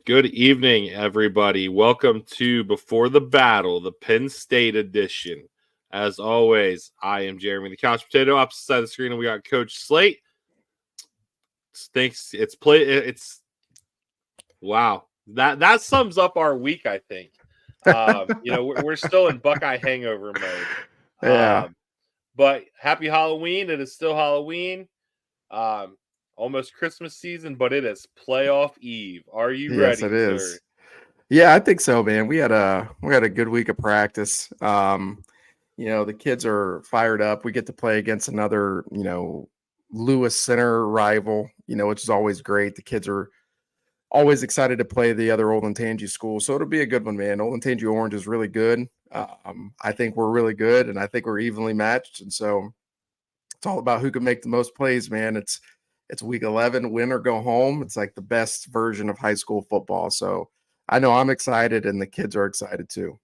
Good evening, everybody. Welcome to Before the Battle, the Penn State edition. As always, I am Jeremy the Couch Potato. Opposite side of the screen, and we got Coach Slate. Thanks. It's wow. That sums up our week, I think. We're still in Buckeye hangover mode. Yeah. But happy Halloween. It is still Halloween. Almost Christmas season, but it is playoff eve. Are you Yes, ready, it sir? is. Yeah, I think so, man. We had a good week of practice. The kids are fired up. We get to play against another, Lewis Center rival, which is always great. The kids are always excited to play the other Olentangy school. So it'll be a good one, man. Olentangy Orange is really good. I think we're really good, and I think we're evenly matched. And so it's all about who can make the most plays, man. It's week 11, win or go home. It's like the best version of high school football. So I know I'm excited, and the kids are excited too.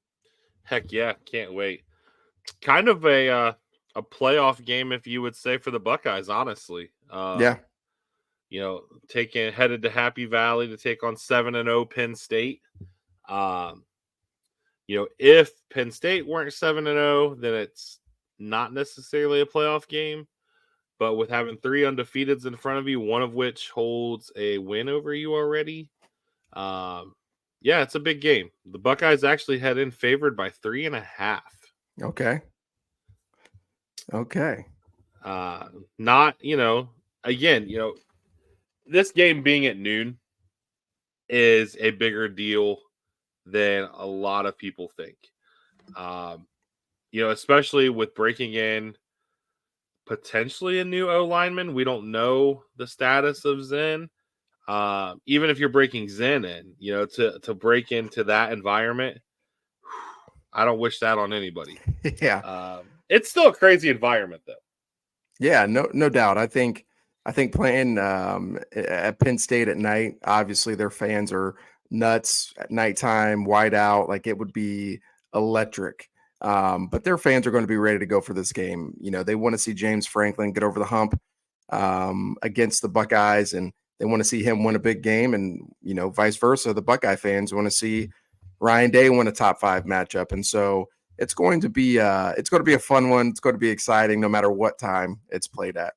Heck yeah, can't wait. Kind of a playoff game, if you would say, for the Buckeyes. Honestly, Yeah. headed to Happy Valley to take on 7-0 Penn State. If Penn State weren't 7-0, then it's not necessarily a playoff game. But with having three undefeateds in front of you, one of which holds a win over you already, it's a big game. The Buckeyes actually head in favored by 3.5. Okay. Not, again, this game being at noon is a bigger deal than a lot of people think. Especially with breaking in potentially a new O lineman. We don't know the status of Zen. Even if you're breaking Zen in, to break into that environment, I don't wish that on anybody. Yeah. It's still a crazy environment, though. Yeah, no doubt. I think playing at Penn State at night, obviously their fans are nuts at nighttime, wide out, like it would be electric. But their fans are going to be ready to go for this game. They want to see James Franklin get over the hump against the Buckeyes, and they want to see him win a big game, and vice versa. The Buckeye fans want to see Ryan Day win a top 5 matchup, and so it's going to be a fun one. It's going to be exciting no matter what time it's played at.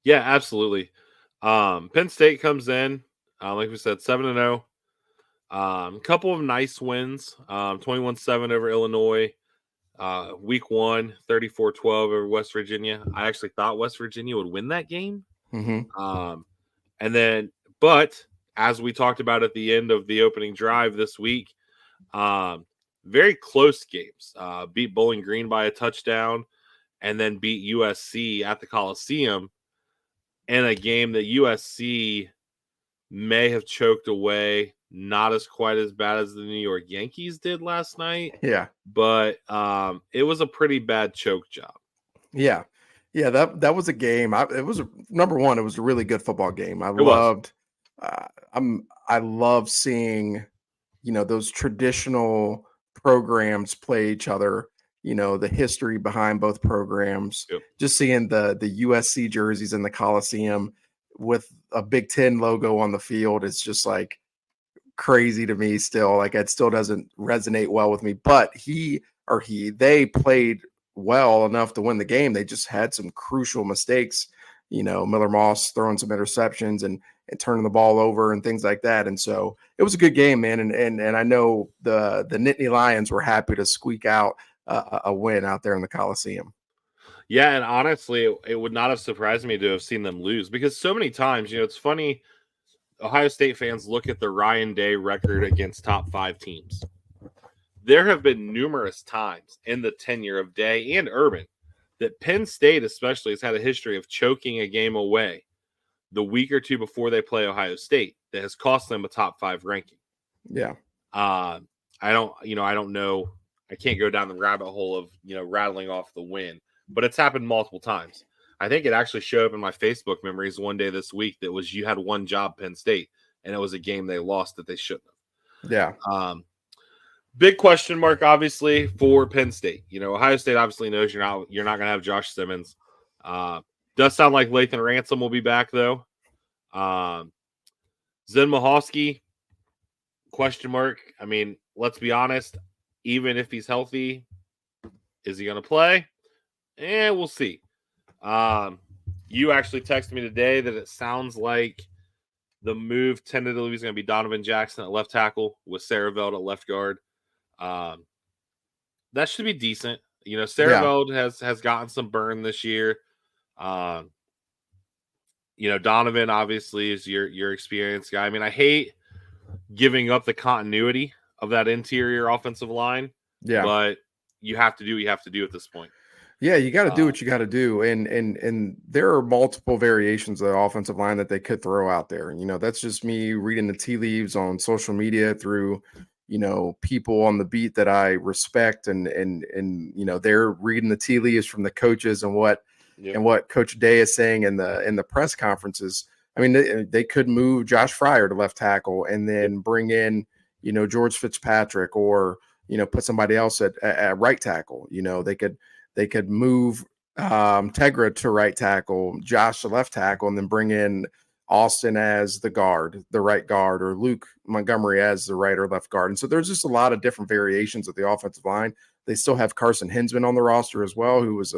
Yeah, absolutely. Penn State comes in, like we said, 7-0. Couple of nice wins. 21-7 over Illinois. Week 1, 34-12 over West Virginia. I actually thought West Virginia would win that game. Mm-hmm. But as we talked about at the end of the opening drive this week, very close games. Beat Bowling Green by a touchdown, and then beat USC at the Coliseum in a game that USC may have choked away. Not as quite as bad as the New York Yankees did last night. Yeah. But it was a pretty bad choke job. Yeah. That was a game. Number one, it was a really good football game. I love seeing, those traditional programs play each other. The history behind both programs. Yep. Just seeing the USC jerseys in the Coliseum with a Big Ten logo on the field is just like crazy to me still. Like it still doesn't resonate well with me. But they played well enough to win the game. They just had some crucial mistakes. Miller Moss throwing some interceptions and turning the ball over and things like that. And so it was a good game, man. And I know the Nittany Lions were happy to squeak out a win out there in the Coliseum. Yeah, and honestly, it would not have surprised me to have seen them lose because so many times, it's funny. Ohio State fans look at the Ryan Day record against top 5 teams. There have been numerous times in the tenure of Day and Urban that Penn State especially has had a history of choking a game away the week or two before they play Ohio State that has cost them a top 5 ranking. Yeah. I don't know. I can't go down the rabbit hole of, rattling off the win, but it's happened multiple times. I think it actually showed up in my Facebook memories one day this week that was you had one job, Penn State, and it was a game they lost that they shouldn't have. Yeah. Big question mark, obviously, for Penn State. Ohio State obviously knows you're not going to have Josh Simmons. Does sound like Lathan Ransom will be back, though. Zen Mahowski, question mark. I mean, let's be honest. Even if he's healthy, is he going to play? We'll see. You actually texted me today that it sounds like the move tentatively is going to be Donovan Jackson at left tackle with Saraveld at left guard. That should be decent. You know, Saraveld has gotten some burn this year. You know, Donovan obviously is your experienced guy. I mean, I hate giving up the continuity of that interior offensive line, but you have to do what you have to do at this point. Yeah, you got to do what you got to do, and there are multiple variations of the offensive line that they could throw out there. You know, that's just me reading the tea leaves on social media through, you know, people on the beat that I respect, and you know, they're reading the tea leaves from the coaches and what Coach Day is saying in the press conferences. I mean, they could move Josh Fryer to left tackle and then bring in, you know, George Fitzpatrick, or, you know, put somebody else at right tackle. You know, they could move Tegra to right tackle, Josh to left tackle, and then bring in Austin as the right guard, or Luke Montgomery as the right or left guard. And so there's just a lot of different variations of the offensive line. They still have Carson Hinsman on the roster as well, who was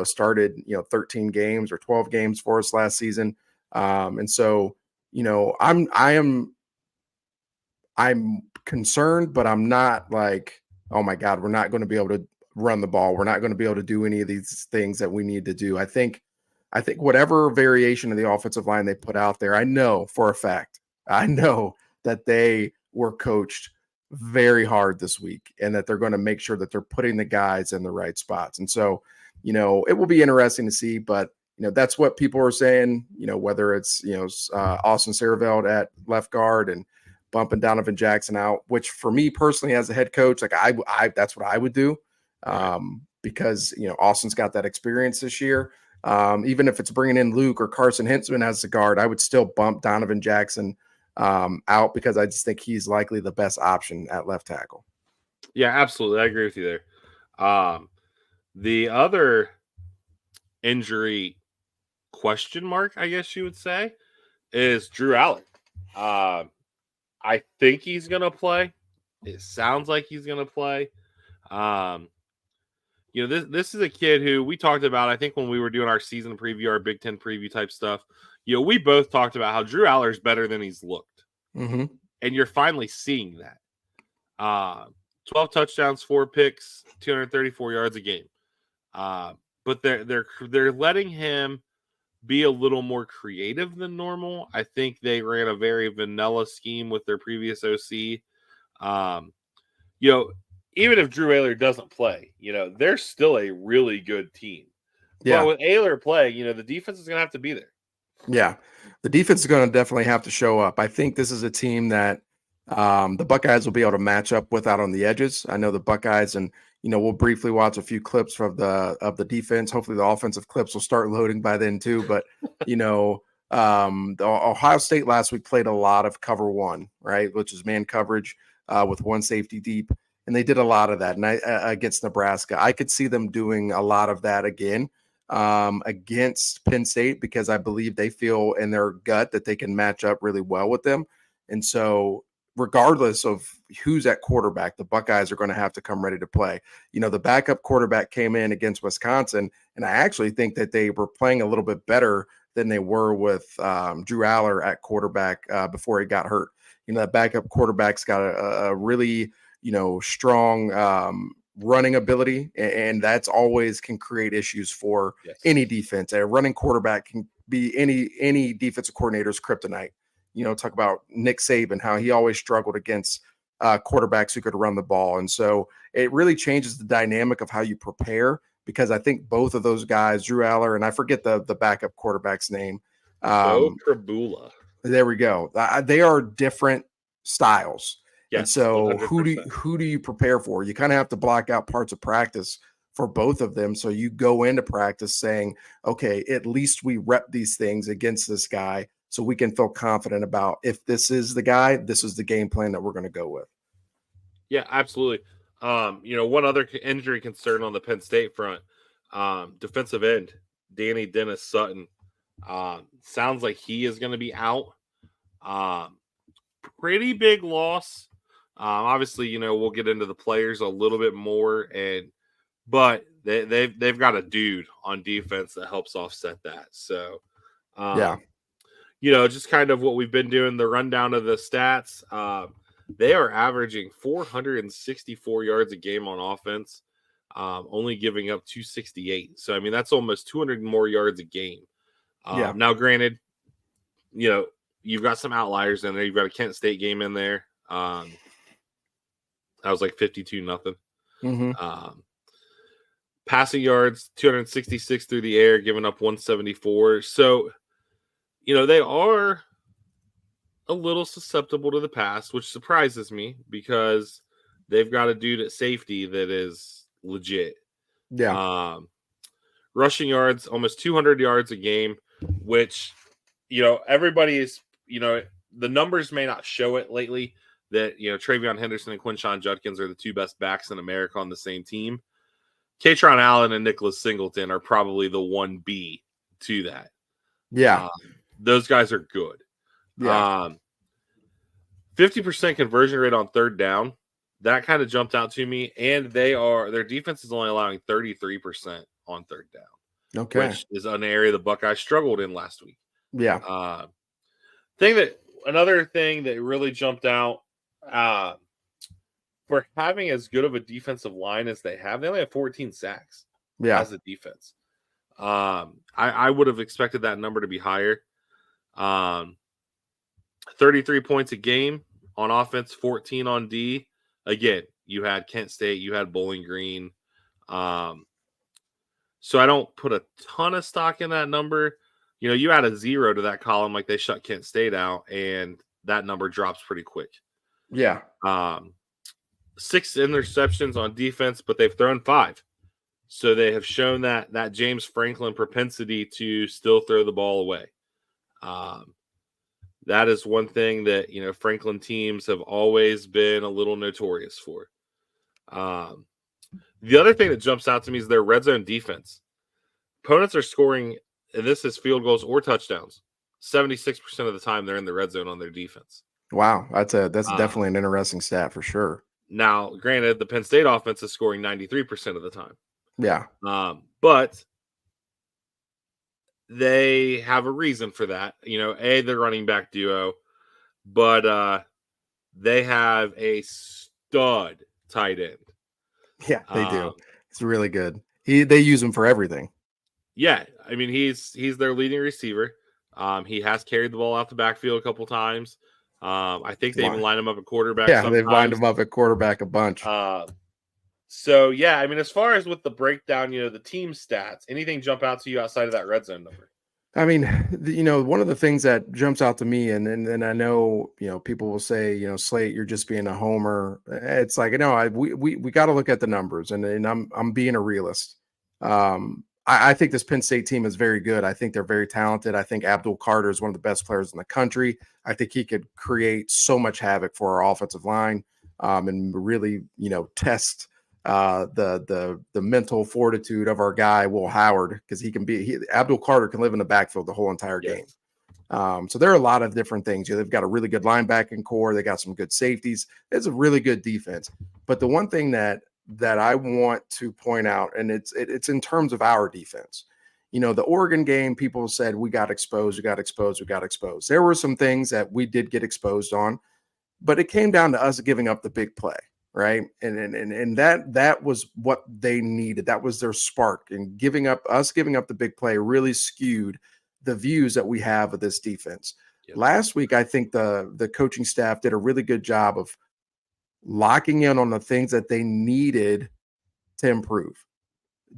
started, 13 games or 12 games for us last season. And so, you know, I'm concerned, but I'm not like, oh my God, we're not going to be able to run the ball. We're not going to be able to do any of these things that we need to do. I think whatever variation of the offensive line they put out there, I know for a fact, that they were coached very hard this week, and that they're going to make sure that they're putting the guys in the right spots. And so, you know, it will be interesting to see, but, you know, that's what people are saying, you know, whether it's, Austin Saraveld at left guard and bumping Donovan Jackson out, which for me personally as a head coach, like I that's what I would do. Because, you know, Austin's got that experience this year. Even if it's bringing in Luke or Carson Hinsman as the guard, I would still bump Donovan Jackson out, because I just think he's likely the best option at left tackle. Yeah, absolutely. I agree with you there. The other injury question mark, I guess you would say, is Drew Allen. I think he's going to play. It sounds like he's going to play. You know, this is a kid who we talked about, I think, when we were doing our season preview, our Big Ten preview type stuff. You know, we both talked about how Drew Aller's better than he's looked. Mm-hmm. And you're finally seeing that. 12 touchdowns, 4 picks, 234 yards a game. But they're letting him be a little more creative than normal. I think they ran a very vanilla scheme with their previous OC. You know, even if Drew Aller doesn't play, you know, they're still a really good team. Yeah. But with Aller playing, you know, the defense is going to have to be there. Yeah, the defense is going to definitely have to show up. I think this is a team that the Buckeyes will be able to match up with out on the edges. I know the Buckeyes, and, you know, we'll briefly watch a few clips of the defense. Hopefully the offensive clips will start loading by then too. But, you know, the Ohio State last week played a lot of cover one, right, which is man coverage with one safety deep. And they did a lot of that. And against Nebraska, I could see them doing a lot of that again against Penn State, because I believe they feel in their gut that they can match up really well with them. And so regardless of who's at quarterback, the Buckeyes are going to have to come ready to play. You know, the backup quarterback came in against Wisconsin, and I actually think that they were playing a little bit better than they were with Drew Aller at quarterback before he got hurt. You know, that backup quarterback's got a really, you know, strong running ability, and that's always can create issues for any defense. A running quarterback can be any defensive coordinator's kryptonite. You know, talk about Nick Saban, how he always struggled against quarterbacks who could run the ball. And so it really changes the dynamic of how you prepare, because I think both of those guys, Drew Aller, and I forget the backup quarterback's name. Tribula. There we go. They are different styles. Yes, and so 100%. who do you prepare for? You kind of have to block out parts of practice for both of them. So you go into practice saying, okay, at least we rep these things against this guy, so we can feel confident about, if this is the guy, this is the game plan that we're going to go with. Yeah, absolutely. You know, one other injury concern on the Penn State front, defensive end, Danny Dennis Sutton, sounds like he is going to be out. pretty big loss. Obviously, we'll get into the players a little bit more, but they've got a dude on defense that helps offset that. So, Yeah. Just kind of what we've been doing, the rundown of the stats. They are averaging 464 yards a game on offense, only giving up 268. So, I mean, that's almost 200 more yards a game. Yeah. Now, granted, you've got some outliers in there. You've got a Kent State game in there. That was like 52-0. Passing yards, 266 through the air, giving up 174. So, they are a little susceptible to the pass, which surprises me because they've got a dude at safety that is legit. Yeah. Rushing yards, almost 200 yards a game, which, everybody is, the numbers may not show it lately that, Travion Henderson and Quinshon Judkins are the two best backs in America on the same team. Katron Allen and Nicholas Singleton are probably the 1B to that. Yeah. Those guys are good. Yeah. 50% conversion rate on third down. That kind of jumped out to me. And their defense is only allowing 33% on third down. Okay. Which is an area the Buckeyes struggled in last week. Yeah. Another thing that really jumped out, for having as good of a defensive line as they only have 14 sacks as a defense. I would have expected that number to be higher. 33 points a game on offense, 14 on D. Again, you had Kent State, you had Bowling Green. So I don't put a ton of stock in that number. You add a 0 to that column, like they shut Kent State out, and that number drops pretty quick. Yeah. 6 interceptions on defense, but they've thrown 5. So they have shown that James Franklin propensity to still throw the ball away. That is one thing that, Franklin teams have always been a little notorious for. The other thing that jumps out to me is their red zone defense. Opponents are scoring, and this is field goals or touchdowns, 76% of the time they're in the red zone on their defense. Wow. That's definitely an interesting stat for sure. Now, granted, the Penn State offense is scoring 93% of the time. Yeah. But they have a reason for that. Their running back duo, but they have a stud tight end. Yeah, they do. It's really good. They use him for everything. Yeah, I mean he's their leading receiver. He has carried the ball out the backfield a couple times. I think they even line him up at quarterback. Yeah, they've lined him up at quarterback a bunch. So yeah, I mean, as far as with the breakdown, the team stats, anything jump out to you outside of that red zone number? I mean, one of the things that jumps out to me, and I know, people will say, Slate, you're just being a homer. It's like, we got to look at the numbers, and I'm being a realist. I think this Penn State team is very good. I think they're very talented. I think Abdul Carter is one of the best players in the country. I think he could create so much havoc for our offensive line, and really, test the mental fortitude of our guy Will Howard, because Abdul Carter can live in the backfield the whole entire game. So there are a lot of different things. They've got a really good linebacking core. They got some good safeties. It's a really good defense. But the one thing that I want to point out, and it's in terms of our defense. The Oregon game, people said we got exposed. There were some things that we did get exposed on, but it came down to us giving up the big play. Right. And that was what they needed. That was their spark, and giving up the big play really skewed the views that we have of this defense. Yep. Last week, I think the coaching staff did a really good job of locking in on the things that they needed to improve.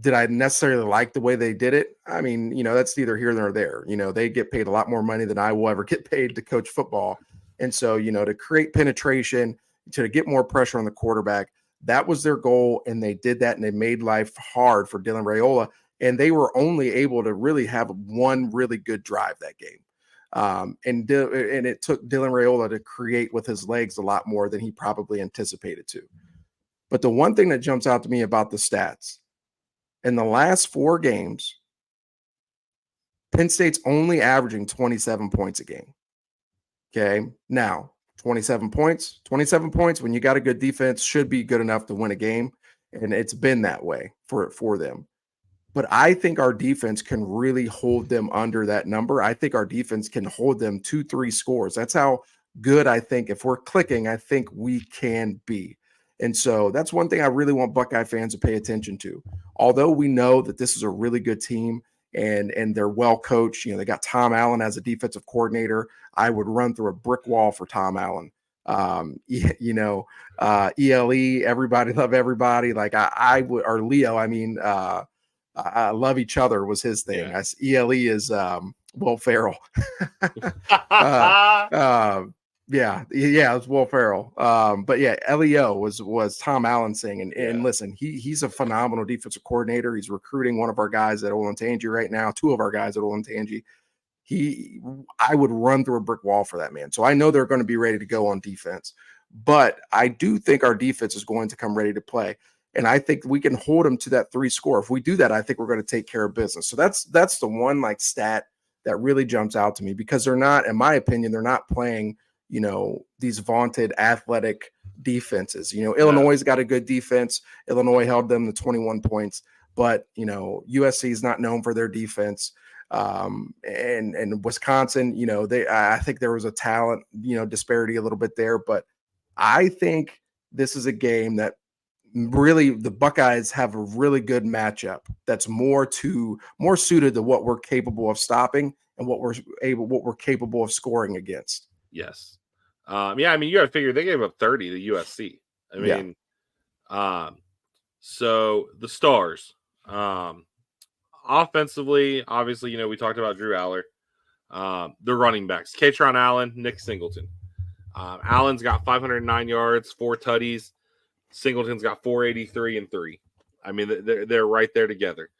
Did I necessarily like the way they did it? I mean, that's neither here nor there. They get paid a lot more money than I will ever get paid to coach football. And so, to create penetration, to get more pressure on the quarterback, that was their goal, and they did that, and they made life hard for Dylan Raiola, and they were only able to really have one really good drive that game. And it took Dylan Raiola to create with his legs a lot more than he probably anticipated to. But the one thing that jumps out to me about the stats, in the last 4 games, Penn State's only averaging 27 points a game. Okay. Now, 27 points. 27 points when you got a good defense should be good enough to win a game. And it's been that way for them. But I think our defense can really hold them under that number. I think our defense can hold them 2-3 scores. That's how good I think, if we're clicking, I think we can be. And so that's one thing I really want Buckeye fans to pay attention to. Although we know that this is a really good team and they're well coached, they got Tom Allen as a defensive coordinator. I would run through a brick wall for Tom Allen. ELE, everybody love everybody. Like I would, or Leo, I love each other was his thing. Yeah. ELE is Will Ferrell. It's Will Ferrell. But yeah, LEO was Tom Allen saying, and listen, he's a phenomenal defensive coordinator. He's recruiting one of our guys at Olentangy right now, two of our guys at Olentangy. I would run through a brick wall for that man. So I know they're going to be ready to go on defense, but I do think our defense is going to come ready to play. And I think we can hold them to that 3 score. If we do that, I think we're going to take care of business. So that's the one stat that really jumps out to me, because they're not, in my opinion, they're not playing, these vaunted athletic defenses. Illinois has got a good defense. Illinois held them to 21 points, but USC is not known for their defense. And Wisconsin, I think there was a talent, disparity a little bit there, but I think this is a game that really the Buckeyes have a really good matchup that's more suited to what we're capable of stopping and what we're capable of scoring against. Yes. You got to figure they gave up 30 to USC. So the Stars, offensively, obviously, we talked about Drew Aller. The running backs, Katron Allen, Nick Singleton. Allen's got 509 yards, 4 tutties. Singleton's got 483 and 3. They're right there together.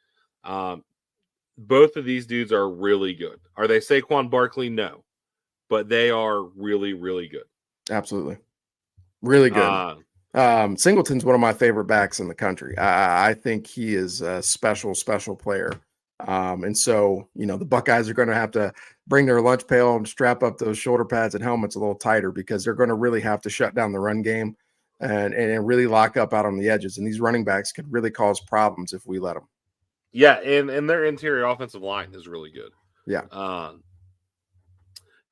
Both of these dudes are really good. Are they Saquon Barkley? No. But they are really, really good. Absolutely. Really good. Singleton's one of my favorite backs in the country. I think he is a special, special player. And so, the Buckeyes are going to have to bring their lunch pail and strap up those shoulder pads and helmets a little tighter, because they're going to really have to shut down the run game and really lock up out on the edges. And these running backs could really cause problems if we let them. Yeah, and their interior offensive line is really good. Yeah.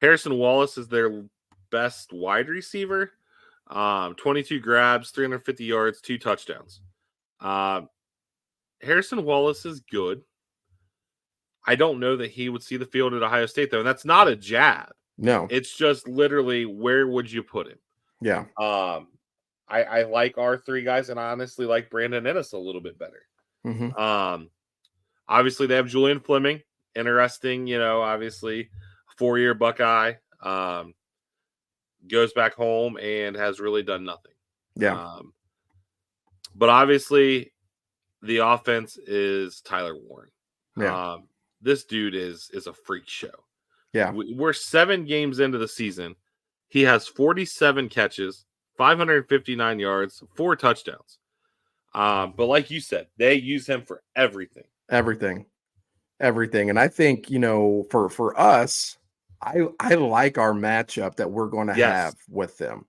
Harrison Wallace is their best wide receiver. 22 grabs, 350 yards, 2 touchdowns. Harrison Wallace is good. I don't know that he would see the field at Ohio State, though. And that's not a jab. No. It's just literally, where would you put him? Yeah. I like our 3 guys, and I honestly like Brandon Ennis a little bit better. Mm-hmm. Obviously, they have Julian Fleming. Interesting, obviously, 4-year Buckeye. Goes back home and has really done nothing. Yeah. But obviously, the offense is Tyler Warren. Yeah. This dude is a freak show. Yeah. We're 7 games into the season. He has 47 catches, 559 yards, 4 touchdowns. But like you said, they use him for everything. Everything. And I think, for us, I like our matchup that we're going to have with them.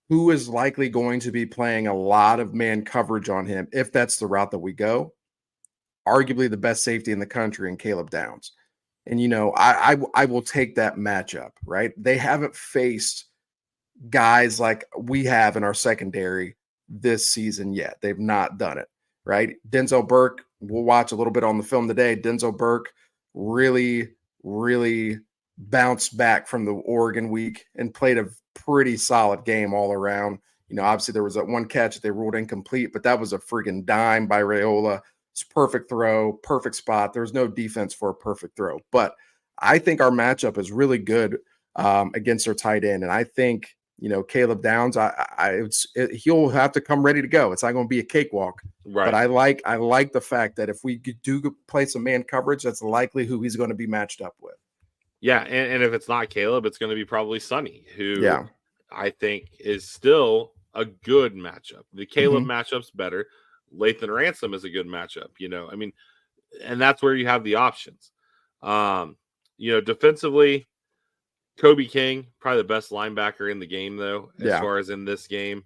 Who is likely going to be playing a lot of man coverage on him if that's the route that we go? Arguably the best safety in the country in Caleb Downs. And, I will take that matchup, right? They haven't faced guys like we have in our secondary this season yet. They've not done it, right? Denzel Burke, we'll watch a little bit on the film today. Denzel Burke really, really bounced back from the Oregon week and played a pretty solid game all around. Obviously there was that one catch that they ruled incomplete, but that was a freaking dime by Raiola. It's perfect throw, perfect spot. There's no defense for a perfect throw. But I think our matchup is really good against their tight end. And I think, Caleb Downs, he'll have to come ready to go. It's not going to be a cakewalk. Right. But I like the fact that if we do play some man coverage, that's likely who he's going to be matched up with. Yeah, and if it's not Caleb, it's going to be probably Sonny, who I think is still a good matchup. The Caleb matchup's better. Lathan Ransom is a good matchup, and that's where you have the options. Defensively, Kobe King, probably the best linebacker in the game, though, as Yeah. far as in this game.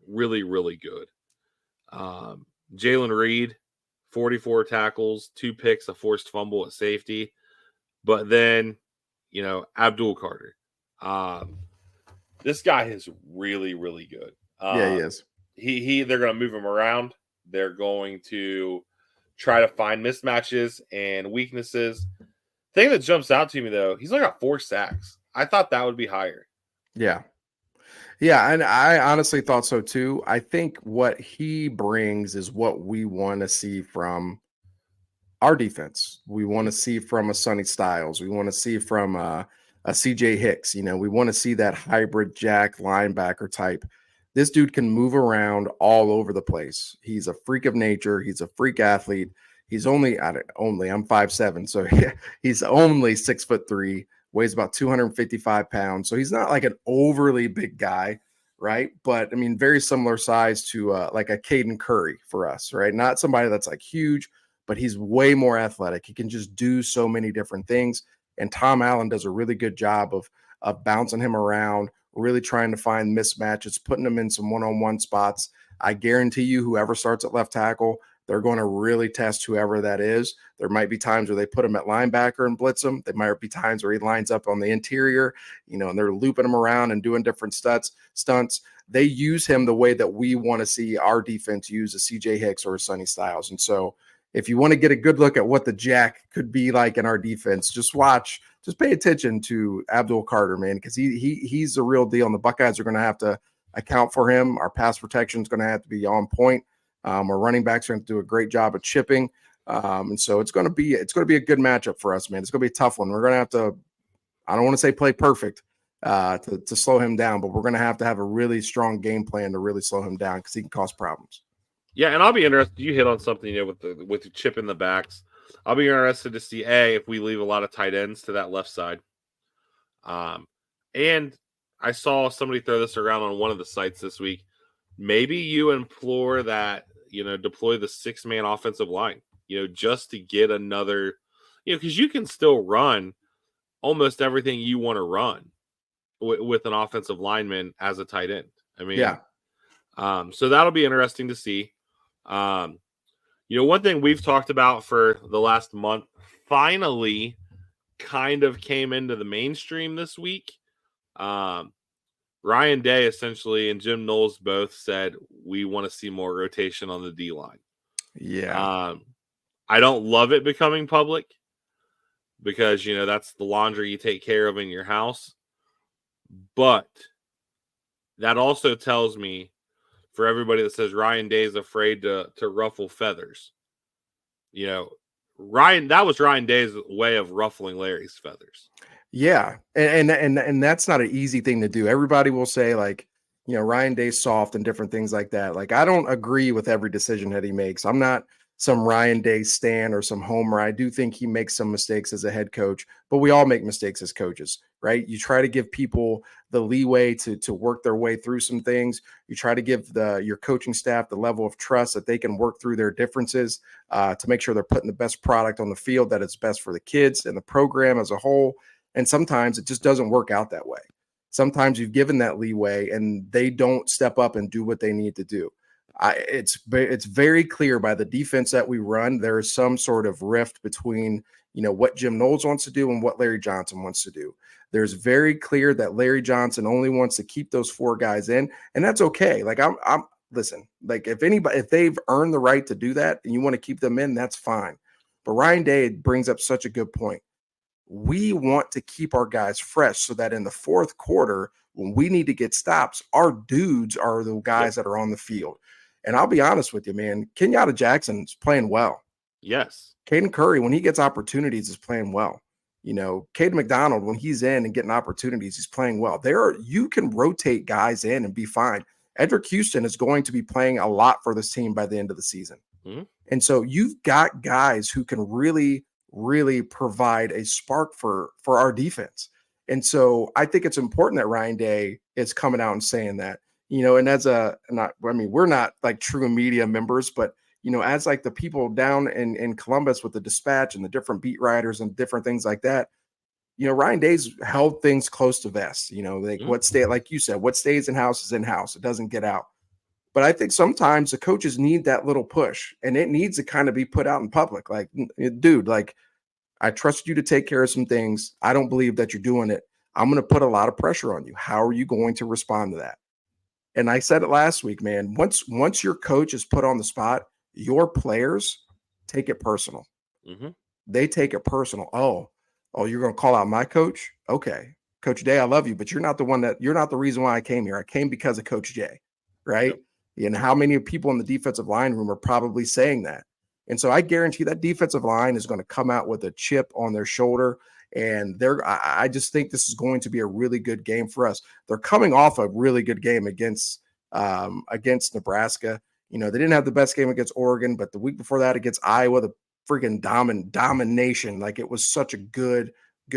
Really, really good. Jalen Reed, 44 tackles, 2 picks, a forced fumble at safety. But then, Abdul Carter. This guy is really, really good. Yeah, he is. They're going to move him around. They're going to try to find mismatches and weaknesses. Thing that jumps out to me, though, he's only got 4 sacks. I thought that would be higher. Yeah. Yeah, and I honestly thought so too. I think what he brings is what we want to see from our defense. We want to see from a Sonny Styles. We want to see from a CJ Hicks. We want to see that hybrid jack linebacker type. This dude can move around all over the place. He's a freak of nature. He's a freak athlete. He's I'm 5'7", so he's only 6'3", weighs about 255 pounds. So he's not like an overly big guy, right? But I mean, very similar size to like a Caden Curry for us, right? Not somebody that's like huge, but he's way more athletic. He can just do so many different things. And Tom Allen does a really good job of bouncing him around, really trying to find mismatches, putting him in some one-on-one spots. I guarantee you, whoever starts at left tackle, they're going to really test whoever that is. There might be times where they put him at linebacker and blitz him. There might be times where he lines up on the interior, and they're looping him around and doing different stunts. They use him the way that we want to see our defense use a CJ Hicks or a Sonny Styles. And so if you want to get a good look at what the jack could be like in our defense, just pay attention to Abdul Carter, man, because he's the real deal. And the Buckeyes are going to have to account for him. Our pass protection is going to have to be on point. Our running backs are going to do a great job of chipping. And so it's going to be a good matchup for us, man. It's going to be a tough one. We're going to have to, I don't want to say play perfect to slow him down, but we're going to have a really strong game plan to really slow him down because he can cause problems. Yeah, and I'll be interested. You hit on something, with the chip in the backs. I'll be interested to see if we leave a lot of tight ends to that left side. And I saw somebody throw this around on one of the sites this week. Maybe you implore that deploy the 6-man offensive line. Just to get another. Because you can still run almost everything you want to run with an offensive lineman as a tight end. I mean, yeah. So that'll be interesting to see. One thing we've talked about for the last month finally kind of came into the mainstream this week. Ryan Day essentially and Jim Knowles both said we want to see more rotation on the D line. Yeah. I don't love it becoming public because that's the laundry you take care of in your house. But that also tells me, for everybody that says Ryan Day is afraid to ruffle feathers, that was Ryan Day's way of ruffling Larry's feathers. Yeah, and that's not an easy thing to do. Everybody will say like, Ryan Day's soft and different things like that. Like, I don't agree with every decision that he makes. I'm not some Ryan Day stan or some homer. I do think he makes some mistakes as a head coach, but we all make mistakes as coaches, right? You try to give people the leeway to work their way through some things. You try to give your coaching staff the level of trust that they can work through their differences to make sure they're putting the best product on the field, that it's best for the kids and the program as a whole. And sometimes it just doesn't work out that way. Sometimes you've given that leeway and they don't step up and do what they need to do. It's very clear by the defense that we run, there is some sort of rift between, what Jim Knowles wants to do and what Larry Johnson wants to do. There's very clear that Larry Johnson only wants to keep those 4 guys in, and that's okay. Like listen, like if they've earned the right to do that and you want to keep them in, that's fine. But Ryan Day brings up such a good point. We want to keep our guys fresh so that in the fourth quarter, when we need to get stops, our dudes are the guys that are on the field. And I'll be honest with you, man, Kenyatta Jackson's playing well. Yes. Caden Curry, when he gets opportunities, is playing well. Caden McDonald, when he's in and getting opportunities, he's playing well. You can rotate guys in and be fine. Edric Houston is going to be playing a lot for this team by the end of the season. Mm-hmm. And so you've got guys who can really provide a spark for our defense. And so I think it's important that Ryan Day is coming out and saying that, and we're not like true media members, but, as like the people down in Columbus with the Dispatch and the different beat writers and different things like that, Ryan Day's held things close to vest. Like what stay, like you said, what stays in house is in house. It doesn't get out. But I think sometimes the coaches need that little push, and it needs to kind of be put out in public. Like, dude, like, I trust you to take care of some things. I don't believe that you're doing it. I'm going to put a lot of pressure on you. How are you going to respond to that? And I said it last week, man. Once your coach is put on the spot, your players take it personal. Mm-hmm. They take it personal. Oh, you're going to call out my coach? Okay. Coach Day, I love you, but you're not the reason why I came here. I came because of Coach Jay, right? Yep. And how many people in the defensive line room are probably saying that? And so I guarantee that defensive line is going to come out with a chip on their shoulder. And I just think this is going to be a really good game for us. They're coming off a really good game against Nebraska. They didn't have the best game against Oregon, but the week before that against Iowa, the freaking domination. Like, it was such a good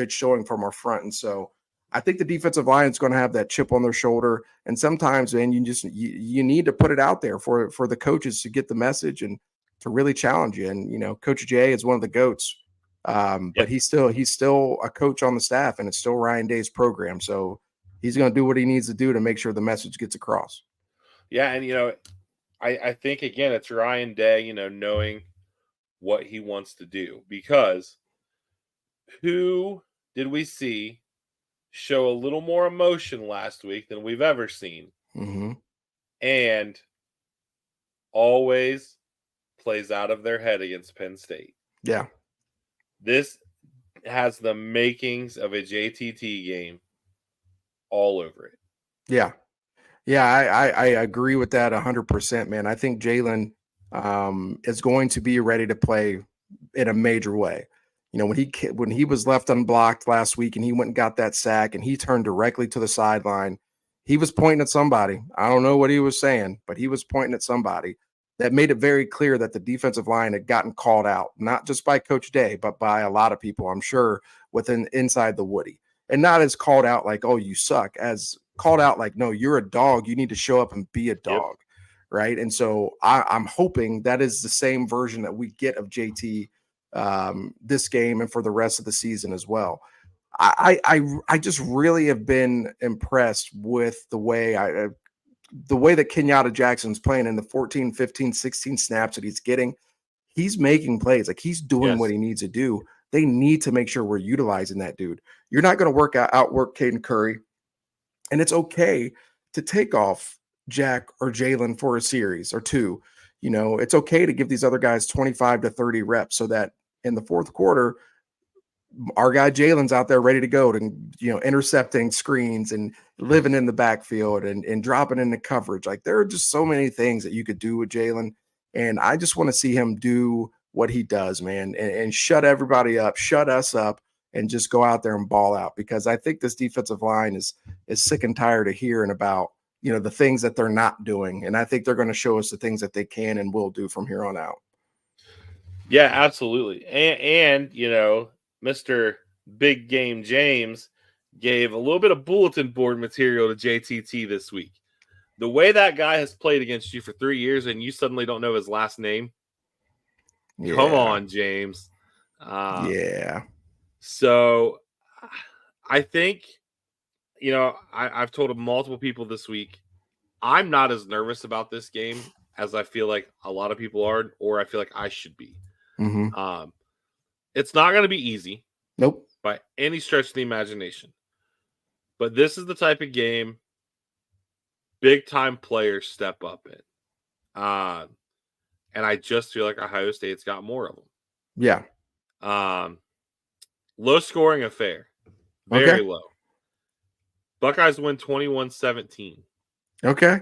showing from our front. And so I think the defensive line is going to have that chip on their shoulder. And sometimes, man, you need to put it out there for the coaches to get the message and to really challenge you. And, Coach Jay is one of the GOATs. But he's still a coach on the staff, and it's still Ryan Day's program. So he's going to do what he needs to do to make sure the message gets across. Yeah. And, I think, again, it's Ryan Day, knowing what he wants to do, because who did we see show a little more emotion last week than we've ever seen? Mm-hmm. And always plays out of their head against Penn State. Yeah. This has the makings of a JTT game all over it. Yeah. Yeah, I agree with that 100%, man. I think Jalen is going to be ready to play in a major way. When he was left unblocked last week and he went and got that sack and he turned directly to the sideline, he was pointing at somebody. I don't know what he was saying, but he was pointing at somebody. That made it very clear that the defensive line had gotten called out, not just by Coach Day, but by a lot of people, I'm sure, inside the Woody. And not as called out like, oh, you suck, as called out like, no, you're a dog. You need to show up and be a dog, yep. Right? And so I'm hoping that is the same version that we get of JT this game and for the rest of the season as well. I just really have been impressed with the way that Kenyatta Jackson's playing in the 14, 15, 16 snaps that he's getting. He's making plays. Like, he's doing what he needs to do. They need to make sure we're utilizing that dude. You're not going to outwork Caden Curry. And it's okay to take off Jack or Jalen for a series or two. It's okay to give these other guys 25 to 30 reps so that in the fourth quarter, our guy Jalen's out there ready to go to, intercepting screens and living in the backfield and dropping into coverage. Like, there are just so many things that you could do with Jalen. And I just want to see him do what he does, man, and shut everybody up, shut us up, and just go out there and ball out, because I think this defensive line is sick and tired of hearing about, the things that they're not doing. And I think they're going to show us the things that they can and will do from here on out. Yeah, absolutely. And Mr. Big Game James gave a little bit of bulletin board material to JTT this week. The way that guy has played against you for 3 years and you suddenly don't know his last name. Yeah. Come on, James. Yeah. So I think, I've told multiple people this week, I'm not as nervous about this game as I feel like a lot of people are, or I feel like I should be. Mm-hmm. It's not going to be easy. Nope. By any stretch of the imagination. But this is the type of game big time players step up in. And I just feel like Ohio State's got more of them. Yeah. Low scoring affair. Very low. Buckeyes win 21-17. Okay.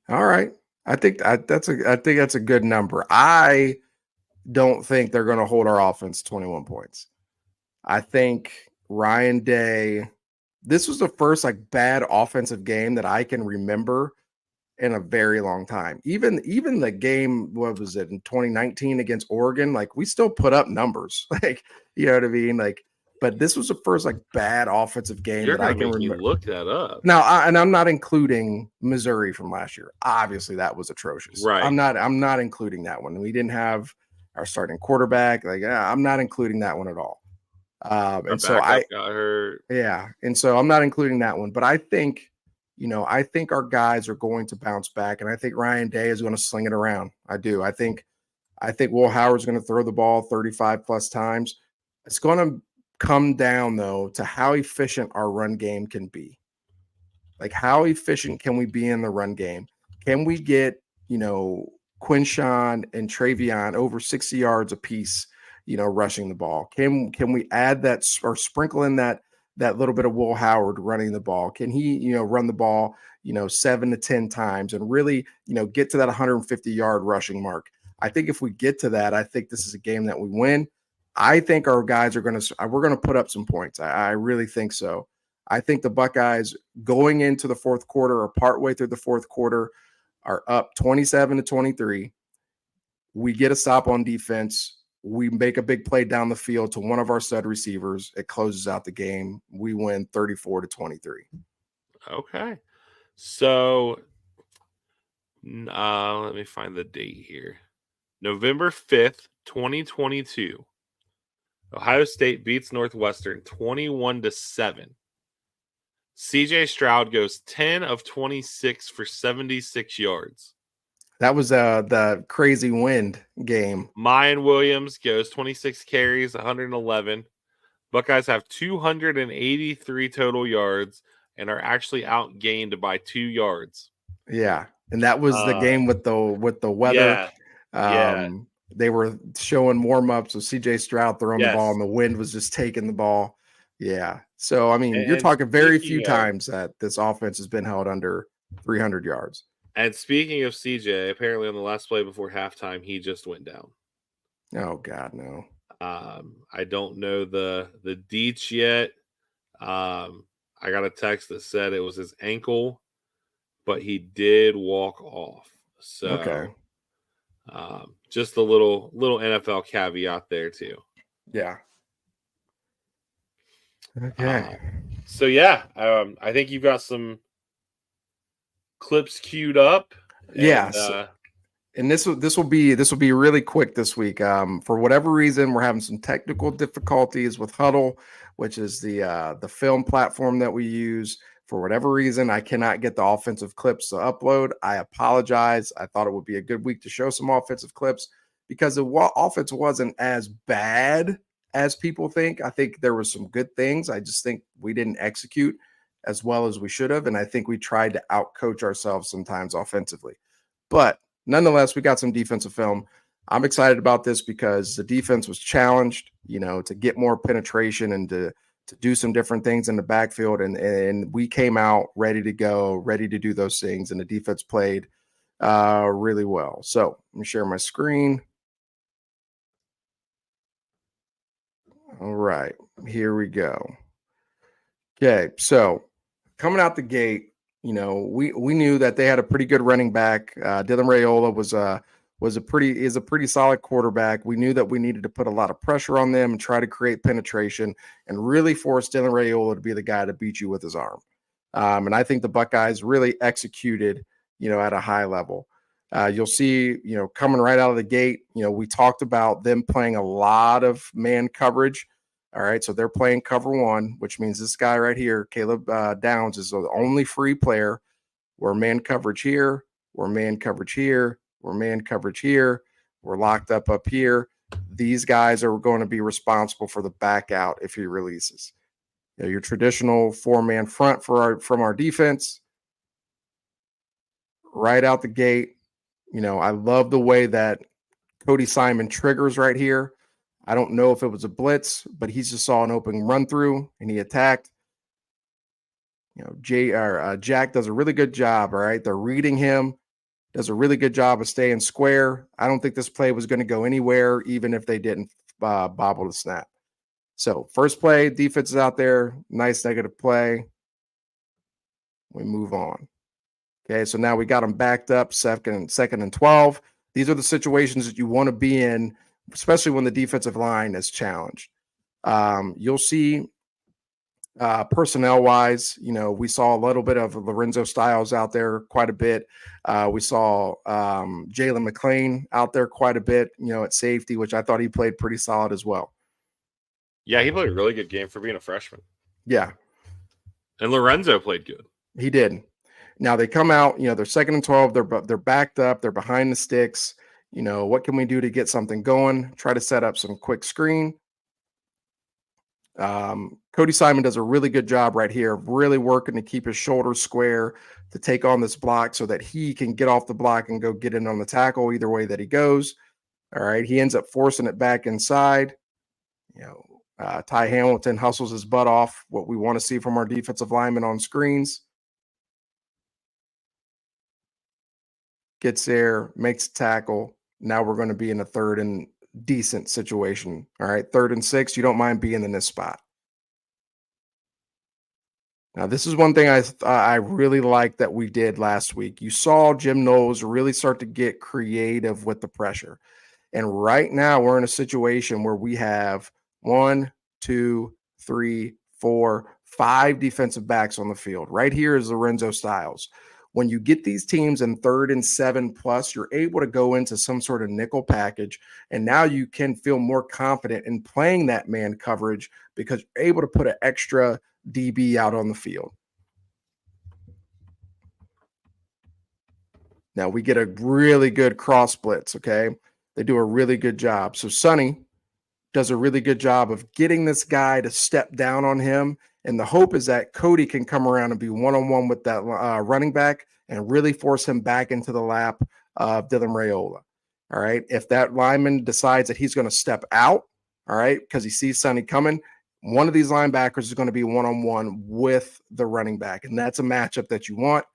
All right. I think that's a good number. I don't think they're going to hold our offense 21 points. I think Ryan Day, this was the first bad offensive game that I can remember in a very long time. Even the game, what was it, in 2019 against Oregon, we still put up numbers. You know what I mean? But this was the first bad offensive game that I can remember. Look that up now, and I'm not including Missouri from last year. Obviously, that was atrocious. Right. I'm not including that one. We didn't have our starting quarterback. I'm not including that one at all. Our And so backup got hurt. yeah, and so I'm not including that one, but I think, I think our guys are going to bounce back, and I think Ryan Day is going to sling it around. I do. I think Will Howard's going to throw the ball 35 plus times. It's going to come down though to how efficient our run game can be. Like, how efficient can we be in the run game? Can we get, Quinshawn and Travion over 60 yards apiece, rushing the ball? Can we add that or sprinkle in that little bit of Will Howard running the ball? Can he, run the ball, 7 to 10 times and really, get to that 150-yard rushing mark? I think if we get to that, I think this is a game that we win. I think our guys we're going to put up some points. I really think so. I think the Buckeyes going into the fourth quarter or partway through the fourth quarter are up 27-23. We get a stop on defense. We make a big play down the field to one of our stud receivers. It closes out the game. We win 34-23. Okay. So let me find the date here. November 5th, 2022. Ohio State beats Northwestern 21-7. CJ Stroud goes 10 of 26 for 76 yards. That was the crazy wind game. Mayan Williams goes 26 carries, 111. Buckeyes have 283 total yards and are actually outgained by 2 yards. Yeah, and that was the game with the weather. Yeah. They were showing warm-ups with CJ Stroud throwing the ball, Yes. and the wind was just taking the ball. Yeah. So, I mean, you're And talking very few speaking times that this offense has been held under 300 yards. And speaking of CJ, apparently on the last play before halftime, he just went down. Oh, God, no. I don't know the deets yet. I got a text that said it was his ankle, but he did walk off. So, Okay. just a little NFL caveat there too. Yeah. Okay. So yeah, I think you've got some clips queued up. Yes. And this will be really quick this week. For whatever reason, we're having some technical difficulties with Huddle, which is the film platform that we use. For whatever reason, I cannot get the offensive clips to upload. I apologize. I thought it would be a good week to show some offensive clips because the offense wasn't as bad as people think. I think there were some good things. I just think we didn't execute as well as we should have. And I think we tried to outcoach ourselves sometimes offensively. But nonetheless, we got some defensive film. I'm excited about this because the defense was challenged, to get more penetration and to do some different things in the backfield. And we came out ready to go, ready to do those things. And the defense played really well. So let me share my screen. All right, here we go. Okay, so coming out the gate, we knew that they had a pretty good running back. Dylan Raiola is a pretty solid quarterback. We knew that we needed to put a lot of pressure on them and try to create penetration and really force Dylan Raiola to be the guy to beat you with his arm. And I think the Buckeyes really executed, at a high level. You'll see, coming right out of the gate, we talked about them playing a lot of man coverage. All right, so they're playing cover one, which means this guy right here, Caleb Downs, is the only free player. We're man coverage here. We're man coverage here. We're man coverage here. We're locked up here. These guys are going to be responsible for the back out if he releases. Your traditional 4-man front from our defense. Right out the gate. I love the way that Cody Simon triggers right here. I don't know if it was a blitz, but he just saw an open run through and he attacked. Jack does a really good job. All right. They're reading him, does a really good job of staying square. I don't think this play was going to go anywhere, even if they didn't bobble the snap. So first play, defense is out there. Nice negative play. We move on. Okay. So now we got them backed up second and 12. These are the situations that you want to be in, especially when the defensive line is challenged. You'll see personnel-wise, we saw a little bit of Lorenzo Styles out there quite a bit. We saw Jalen McClain out there quite a bit, at safety, which I thought he played pretty solid as well. Yeah, he played a really good game for being a freshman. Yeah. And Lorenzo played good. He did. Now they come out, they're 2nd and 12. They're backed up. They're behind the sticks. What can we do to get something going? Try to set up some quick screen. Cody Simon does a really good job right here of really working to keep his shoulders square to take on this block so that he can get off the block and go get in on the tackle either way that he goes. All right. He ends up forcing it back inside. Ty Hamilton hustles his butt off, what we want to see from our defensive linemen on screens. Gets there, makes a tackle. Now we're going to be in a 3rd and decent situation. All right, 3rd and 6. You don't mind being in this spot. Now, this is one thing I really liked that we did last week. You saw Jim Knowles really start to get creative with the pressure. And right now we're in a situation where we have 1, 2, 3, 4, 5 defensive backs on the field. Right here is Lorenzo Styles. When you get these teams in 3rd and 7 plus, you're able to go into some sort of nickel package. And now you can feel more confident in playing that man coverage because you're able to put an extra DB out on the field. Now we get a really good cross blitz, okay? They do a really good job. So Sonny does a really good job of getting this guy to step down on him. And the hope is that Cody can come around and be one-on-one with that running back and really force him back into the lap of Dylan Raiola. All right. If that lineman decides that he's going to step out, all right, because he sees Sonny coming, one of these linebackers is going to be one-on-one with the running back. And that's a matchup that you want.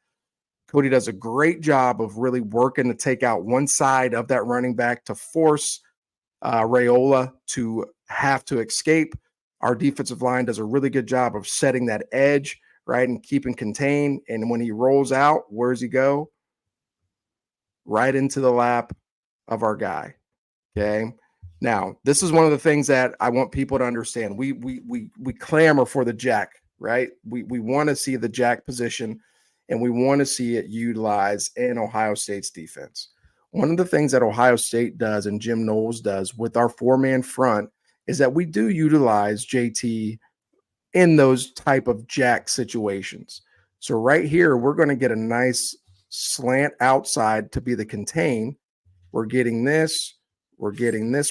Cody does a great job of really working to take out one side of that running back to force Raiola to have to escape. Our defensive line does a really good job of setting that edge, right, and keeping contained. And when he rolls out, where does he go? Right into the lap of our guy. Okay. Now, this is one of the things that I want people to understand. We clamor for the jack, right? We want to see the jack position, and we want to see it utilized in Ohio State's defense. One of the things that Ohio State does and Jim Knowles does with our 4-man front is that we do utilize JT in those type of jack situations. So right here, we're going to get a nice slant outside to be the contain. We're getting this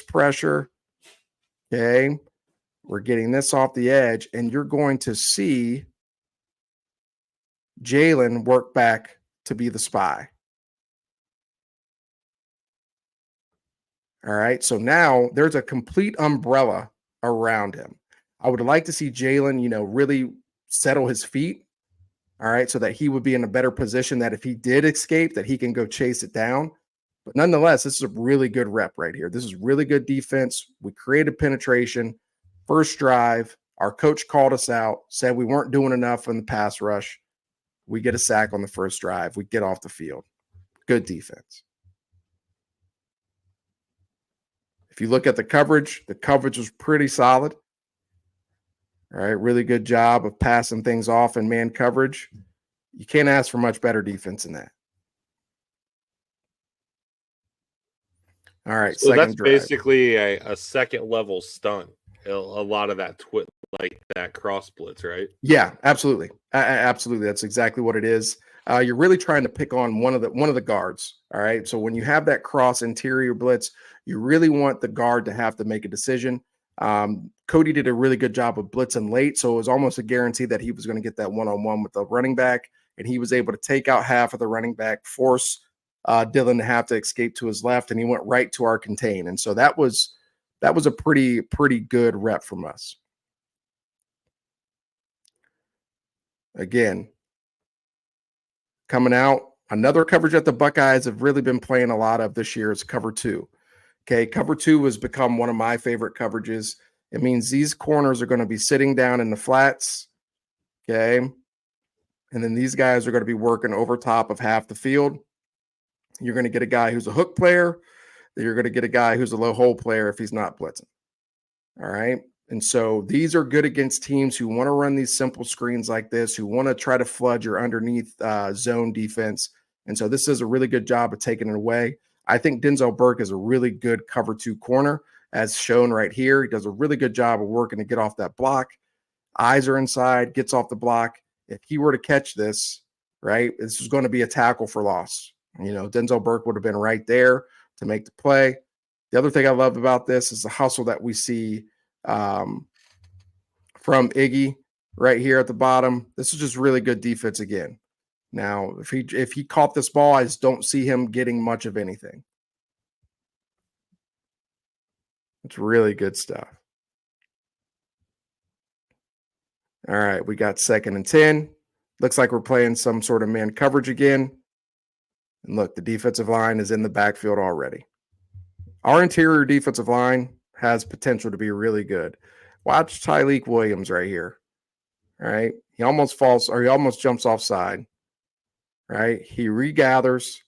pressure. Okay. We're getting this off the edge, and you're going to see Jalen work back to be the spy. All right. So now there's a complete umbrella around him. I would like to see Jalen, really settle his feet. All right. So that he would be in a better position that if he did escape, that he can go chase it down. But nonetheless, this is a really good rep right here. This is really good defense. We created penetration. First drive, our coach called us out, said we weren't doing enough in the pass rush. We get a sack on the first drive. We get off the field. Good defense. If you look at the coverage was pretty solid. All right, really good job of passing things off in man coverage. You can't ask for much better defense than that. All right, so second that's drive. Basically a second level stunt. A lot of that like that cross blitz, right? Yeah, absolutely, absolutely. That's exactly what it is. You're really trying to pick on one of the guards. All right, so when you have that cross interior blitz, you really want the guard to have to make a decision. Cody did a really good job of blitzing late, so it was almost a guarantee that he was going to get that one-on-one with the running back, and he was able to take out half of the running back, force Dylan to have to escape to his left, and he went right to our contain. And so that was a pretty good rep from us. Again, coming out, another coverage that the Buckeyes have really been playing a lot of this year is cover 2. Okay, cover 2 has become one of my favorite coverages. It means these corners are going to be sitting down in the flats, okay? And then these guys are going to be working over top of half the field. You're going to get a guy who's a hook player. Then you're going to get a guy who's a low hole player if he's not blitzing. All right. And so these are good against teams who want to run these simple screens like this, who want to try to flood your underneath zone defense. And so this is a really good job of taking it away. I think Denzel Burke is a really good cover 2 corner. as shown right here. He does a really good job of working to get off that block. Eyes are inside, gets off the block. If he were to catch this, right, this is going to be a tackle for loss. Denzel Burke would have been right there to make the play. The other thing I love about this is the hustle that we see from Iggy right here at the bottom. This is just really good defense again. Now, if he caught this ball, I just don't see him getting much of anything. It's really good stuff. All right, we got 2nd and 10. Looks like we're playing some sort of man coverage again. And look, the defensive line is in the backfield already. Our interior defensive line has potential to be really good. Watch Tyleik Williams right here. All right, he almost jumps offside. Right, he regathers,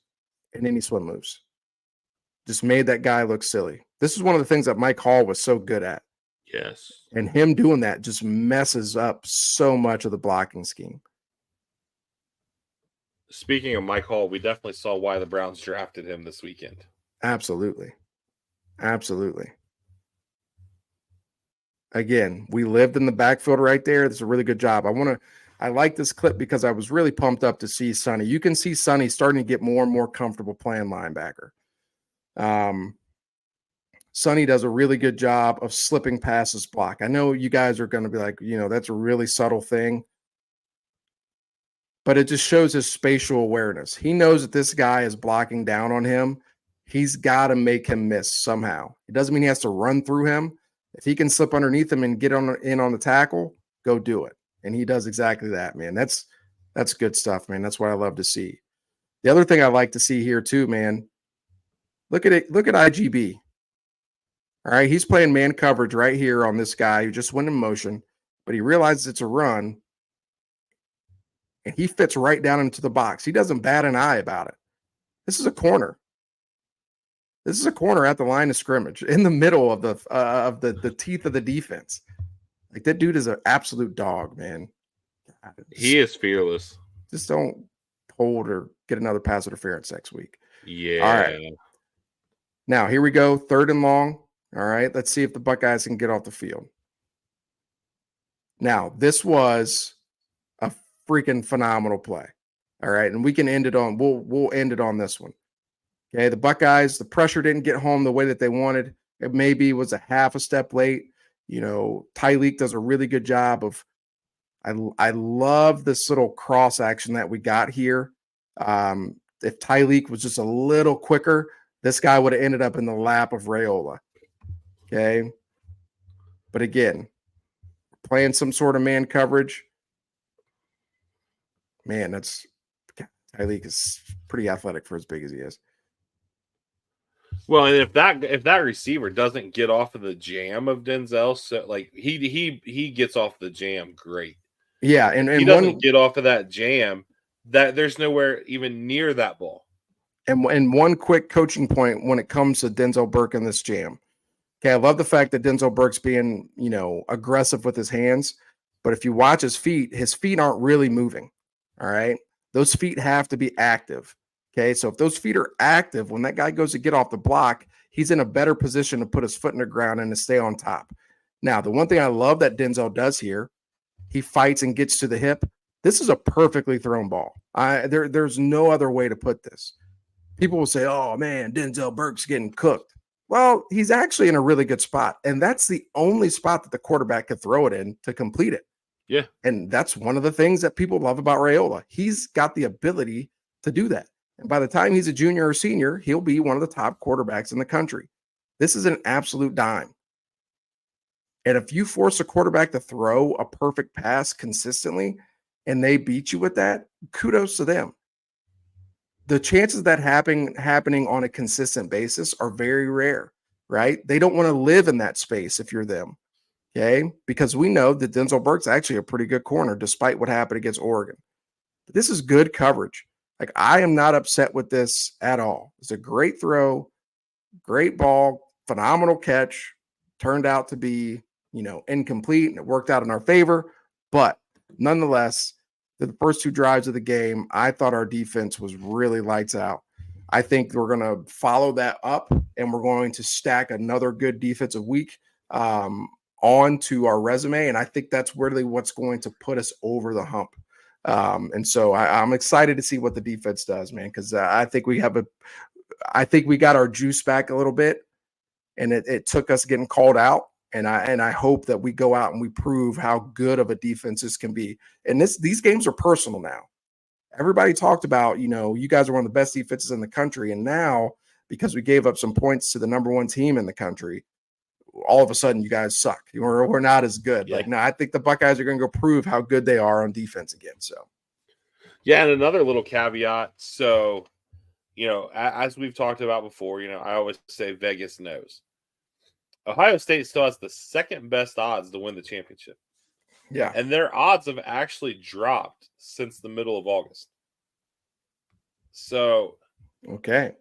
and then he swim moves. Just made that guy look silly. This is one of the things that Mike Hall was so good at. Yes. And him doing that just messes up so much of the blocking scheme. Speaking of Mike Hall, we definitely saw why the Browns drafted him this weekend. Absolutely. Absolutely. Again, we lived in the backfield right there. That's a really good job. I like this clip because I was really pumped up to see Sonny. You can see Sonny starting to get more and more comfortable playing linebacker. Sonny does a really good job of slipping past his block. I know you guys are going to be like, that's a really subtle thing, but it just shows his spatial awareness. He knows that this guy is blocking down on him. He's got to make him miss somehow. It doesn't mean he has to run through him. If he can slip underneath him and get in on the tackle, go do it. And he does exactly that, man. That's good stuff, man. That's what I love to see. The other thing I like to see here too, man, look at it. Look at IGB. All right, he's playing man coverage right here on this guy who just went in motion, but he realizes it's a run, and he fits right down into the box. He doesn't bat an eye about it. This is a corner. This is a corner at the line of scrimmage in the middle of the teeth of the defense. Like, that dude is an absolute dog, man. He is fearless. Just don't hold or get another pass interference next week. Yeah. All right. Now, here we go. 3rd and long. All right. Let's see if the Buckeyes can get off the field. Now, this was a freaking phenomenal play. All right. And we can end it on, we'll end it on this one. Okay. The Buckeyes, the pressure didn't get home the way that they wanted. It maybe was a half a step late. Tyleik does a really good job of, I love this little cross action that we got here. If Tyleik was just a little quicker, this guy would have ended up in the lap of Raiola. Okay. But again, playing some sort of man coverage. Man, Tyleik is pretty athletic for as big as he is. Well, and if that receiver doesn't get off of the jam of Denzel, so like he gets off the jam, great. Yeah, and he doesn't get off of that jam, that there's nowhere even near that ball. And one quick coaching point when it comes to Denzel Burke in this jam. Okay, I love the fact that Denzel Burke's being, aggressive with his hands, but if you watch his feet aren't really moving. All right, those feet have to be active. Okay, so if those feet are active, when that guy goes to get off the block, he's in a better position to put his foot in the ground and to stay on top. Now, the one thing I love that Denzel does here, he fights and gets to the hip. This is a perfectly thrown ball. There's no other way to put this. People will say, oh, man, Denzel Burke's getting cooked. Well, he's actually in a really good spot, and that's the only spot that the quarterback could throw it in to complete it. Yeah. And that's one of the things that people love about Raiola. He's got the ability to do that. And by the time he's a junior or senior, he'll be one of the top quarterbacks in the country. This is an absolute dime. And if you force a quarterback to throw a perfect pass consistently and they beat you with that, kudos to them. The chances of that happening on a consistent basis are very rare, right? They don't want to live in that space if you're them, okay? Because we know that Denzel Burke's actually a pretty good corner despite what happened against Oregon. But this is good coverage. Like, I am not upset with this at all. It's a great throw, great ball, phenomenal catch. Turned out to be, incomplete, and it worked out in our favor. But nonetheless, the first 2 drives of the game, I thought our defense was really lights out. I think we're going to follow that up, and we're going to stack another good defensive week onto our resume. And I think that's really what's going to put us over the hump. And so I'm excited to see what the defense does, man, because I think we got our juice back a little bit, and it took us getting called out. And I hope that we go out and we prove how good of a defense this can be. And these games are personal now. Everybody talked about, you guys are one of the best defenses in the country. And now, because we gave up some points to the number one team in the country, all of a sudden you guys suck. We're not as good. Yeah. Like, no, I think the Buckeyes are going to go prove how good they are on defense again. So, yeah. And another little caveat. So, as we've talked about before, I always say Vegas knows. Ohio State still has the second best odds to win the championship. Yeah. And their odds have actually dropped since the middle of August. So, okay.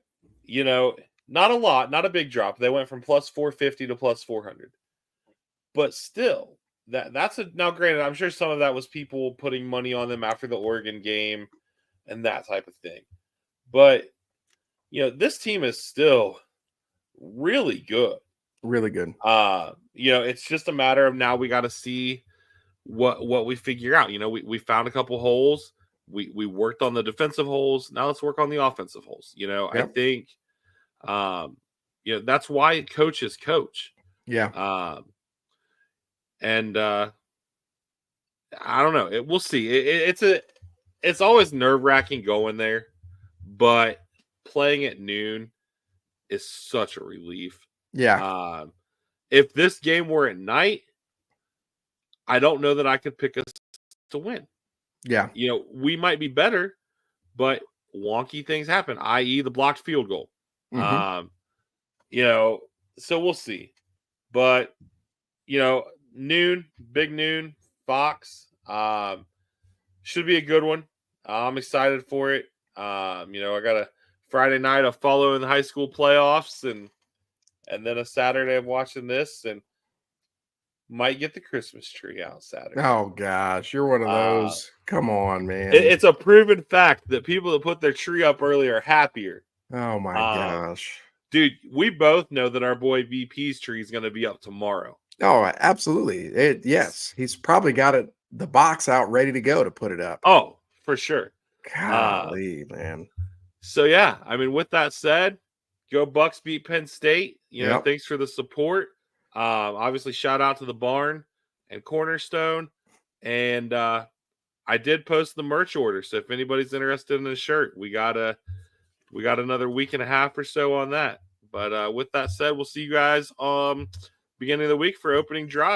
Not a lot, not a big drop. They went from plus 450 to plus 400. But still, now granted, I'm sure some of that was people putting money on them after the Oregon game and that type of thing. But, this team is still really good. Really good. It's just a matter of now we got to see what we figure out. We found a couple holes. We worked on the defensive holes. Now let's work on the offensive holes. Yep. I think that's why coaches coach. Yeah. And I don't know. We'll see. It's always nerve-wracking going there, but playing at noon is such a relief. Yeah. If this game were at night, I don't know that I could pick us to win. Yeah. We might be better, but wonky things happen, i.e. the blocked field goal. Mm-hmm. So we'll see. But, noon, big noon, Fox, should be a good one. I'm excited for it. I got a Friday night of following the high school playoffs and then a Saturday of watching this, and might get the Christmas tree out Saturday. Oh, gosh. You're one of those. Come on, man. It's a proven fact that people that put their tree up early are happier. Oh, my gosh. Dude, we both know that our boy VP's tree is going to be up tomorrow. Oh, absolutely. Yes. He's probably got the box out ready to go to put it up. Oh, for sure. Golly, man. So, yeah. With that said, go Bucks beat Penn State. Thanks for the support. Obviously, shout out to the Barn and Cornerstone. And I did post the merch order. So if anybody's interested in a shirt, we got another week and a half or so on that. But with that said, we'll see you guys beginning of the week for opening drive.